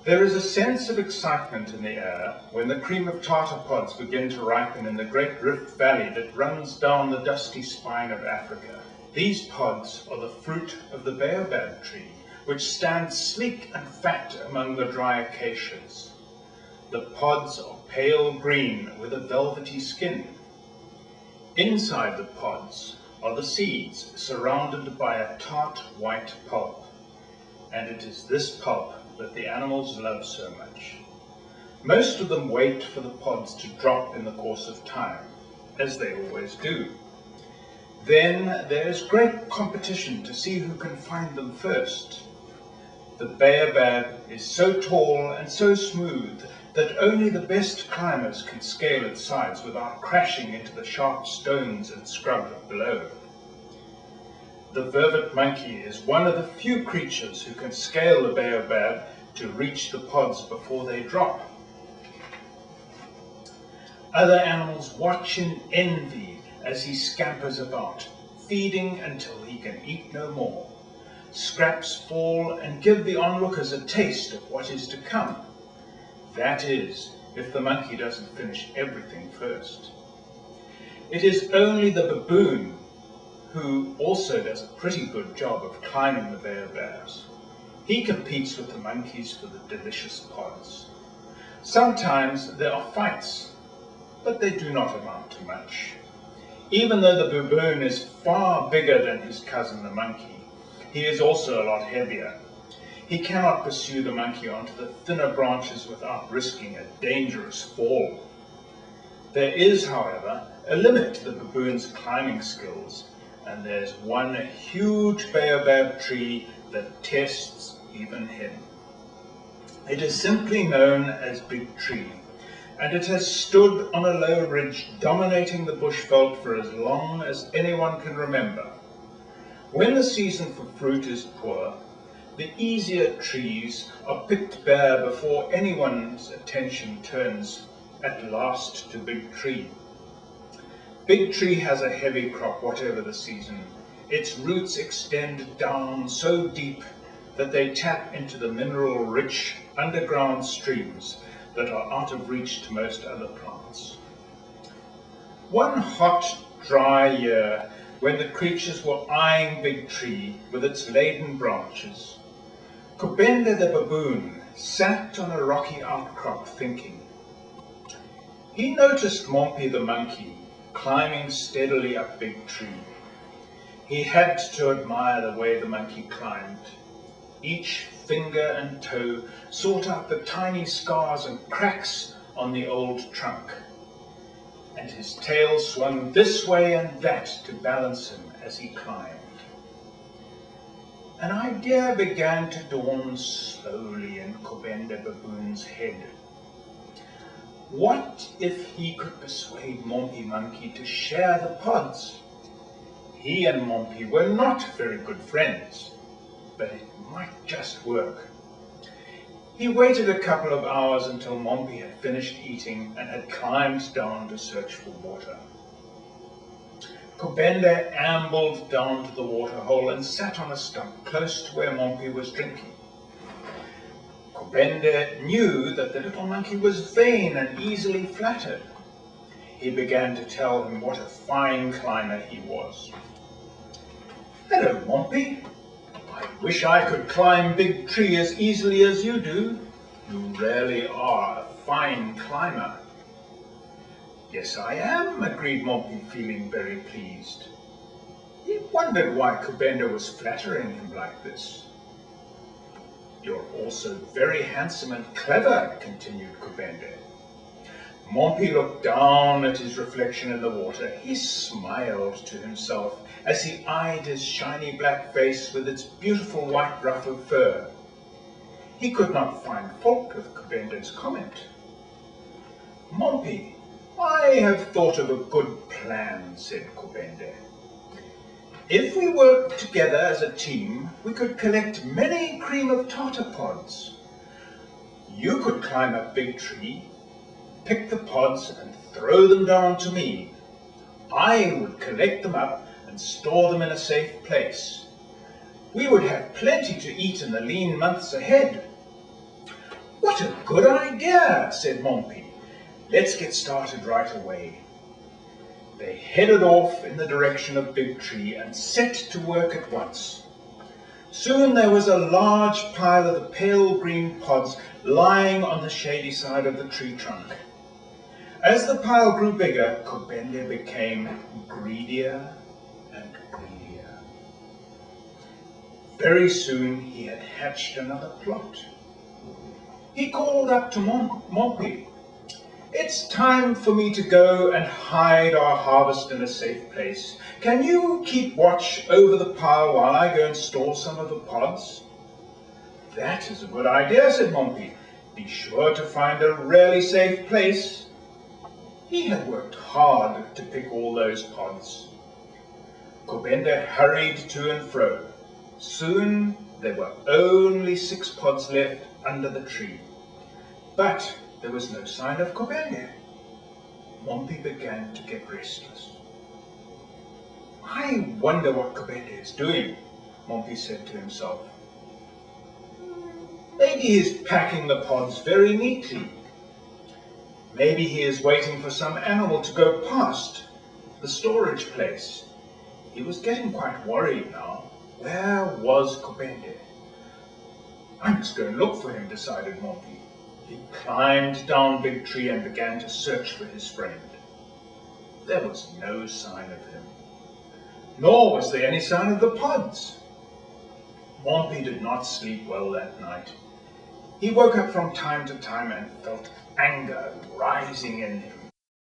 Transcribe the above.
There is a sense of excitement in the air when the cream of tartar pods begin to ripen in the great Rift Valley that runs down the dusty spine of Africa. These pods are the fruit of the baobab tree, which stands sleek and fat among the dry acacias. The pods are pale green with a velvety skin. Inside the pods are the seeds surrounded by a tart white pulp, and it is this pulp that the animals love so much. Most of them wait for the pods to drop in the course of time, as they always do. Then there is great competition to see who can find them first. The baobab is so tall and so smooth that only the best climbers can scale its sides without crashing into the sharp stones and scrub below. The vervet monkey is one of the few creatures who can scale the baobab to reach the pods before they drop. Other animals watch in envy as he scampers about, feeding until he can eat no more. Scraps fall and give the onlookers a taste of what is to come. That is, if the monkey doesn't finish everything first. It is only the baboon who also does a pretty good job of climbing the baobabs. He competes with the monkeys for the delicious pods. Sometimes there are fights, but they do not amount to much. Even though the baboon is far bigger than his cousin the monkey, he is also a lot heavier. He cannot pursue the monkey onto the thinner branches without risking a dangerous fall. There is, however, a limit to the baboon's climbing skills, and there's one huge baobab tree that tests even him. It is simply known as Big Tree, and it has stood on a low ridge dominating the Bushveld for as long as anyone can remember. When the season for fruit is poor, the easier trees are picked bare before anyone's attention turns at last to Big Tree. Big Tree has a heavy crop whatever the season. Its roots extend down so deep that they tap into the mineral-rich underground streams that are out of reach to most other plants. One hot, dry year, when the creatures were eyeing Big Tree with its laden branches, Kubende the baboon sat on a rocky outcrop thinking. He noticed Mompi the monkey climbing steadily up Big Tree. He had to admire the way the monkey climbed. Each finger and toe sought out the tiny scars and cracks on the old trunk, and his tail swung this way and that to balance him as he climbed. An idea began to dawn slowly in Kubende baboon's head. What if he could persuade Mompi monkey to share the pods? He and Mompi were not very good friends, but it might just work. He waited a couple of hours until Mompi had finished eating and had climbed down to search for water. Kubende ambled down to the waterhole and sat on a stump close to where Mompi was drinking. Kubende knew that the little monkey was vain and easily flattered. He began to tell him what a fine climber he was. "Hello, Mompi. I wish I could climb Big Tree as easily as you do. You really are a fine climber." "Yes, I am," agreed Mompi, feeling very pleased. He wondered why Kubende was flattering him like this. "You're also very handsome and clever," continued Kubende. Mompi looked down at his reflection in the water. He smiled to himself as he eyed his shiny black face with its beautiful white ruff of fur. He could not find fault with Kubende's comment. "Mompi, I have thought of a good plan," said Kubende. "If we work together as a team, we could collect many cream of tartar pods. You could climb a Big Tree, pick the pods and throw them down to me. I would collect them up and store them in a safe place. We would have plenty to eat in the lean months ahead." "What a good idea," said Mompi. "Let's get started right away." They headed off in the direction of Big Tree and set to work at once. Soon there was a large pile of the pale green pods lying on the shady side of the tree trunk. As the pile grew bigger, Kubende became greedier and greedier. Very soon he had hatched another plot. He called up to Mompi, "It's time for me to go and hide our harvest in a safe place. Can you keep watch over the pile while I go and store some of the pods?" "That is a good idea," said Mompi. "Be sure to find a really safe place." He had worked hard to pick all those pods. Kubende hurried to and fro. Soon there were only 6 pods left under the tree. But there was no sign of Kubende. Mompi began to get restless. "I wonder what Kubende is doing," Mompi said to himself. "Maybe he is packing the pods very neatly. Maybe he is waiting for some animal to go past the storage place." He was getting quite worried now. Where was Kubende? "I must go and look for him," decided Mompi. He climbed down Big Tree and began to search for his friend. There was no sign of him, nor was there any sign of the pods. Mompi did not sleep well that night. He woke up from time to time and felt anger rising in him.